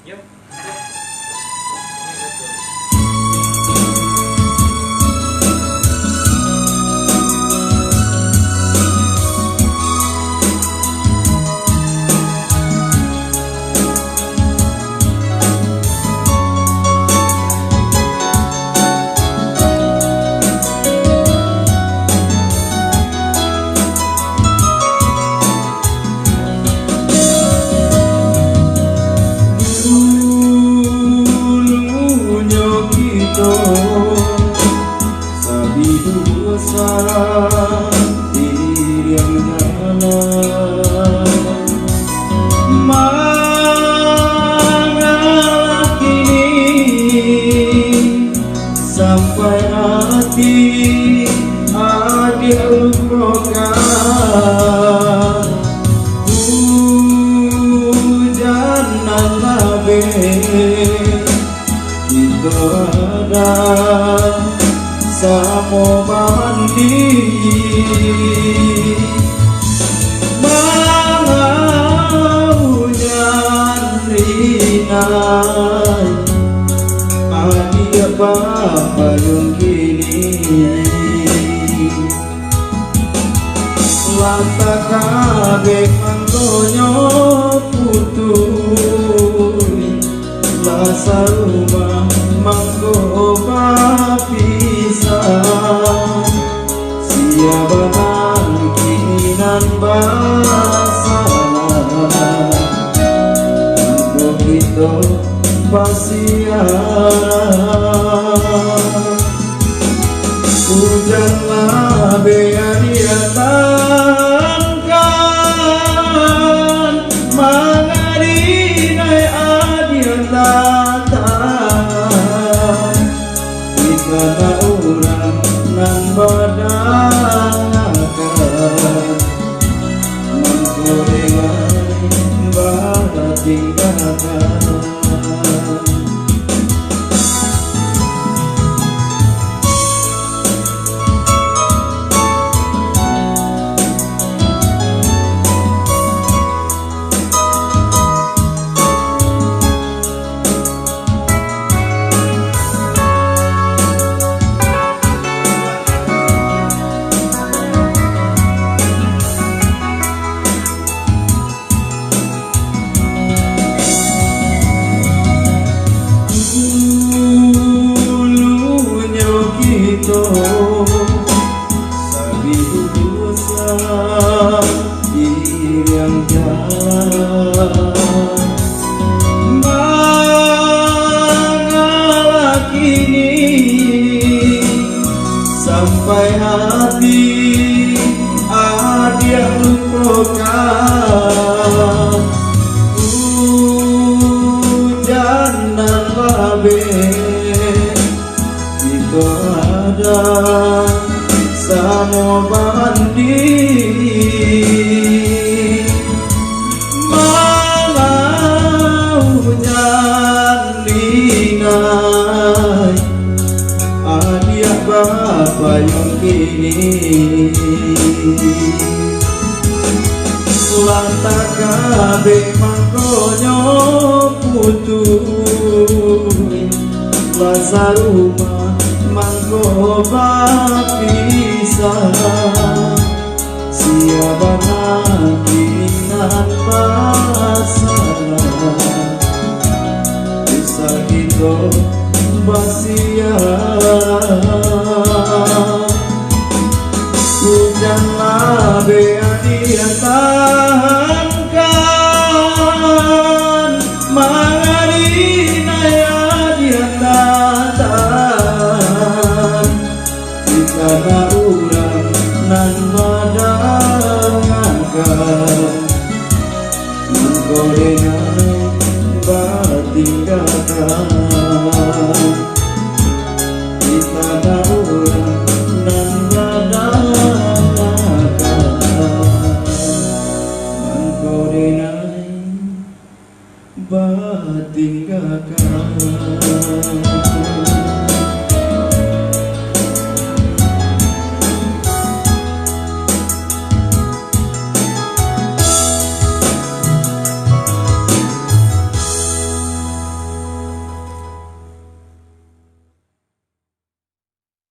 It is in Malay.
Yep. Sabi dosa yang jalan mengalah kini sampai hati ada lupakan hujan labe itu ada samo mandi hujan rinai adia bapa yung kini lata kabe mangkonyo putuh lasa rumah mangko pisah siapa nangkinan basalah mangko kita pasiah hujan labe adiatangkan mangarinai adiatang ikana urang nan badangakan mangkorengai baratinggakan sabi dosa yang jalan mengalah kini sampai hati ada lupakan hujan labe itu ada samo bandi malah hujan linai adia bapa yang kini lata kabe mangkonyo putuh lasa rumah mangko pisah siapa nangkinan basalah bisa kita basiah hujan labe adiatangkan mangarinai adiatang ikana urang nan badangakan mangkorengai batinggakan ikana urang nan badangakan mangkorengai batinggakan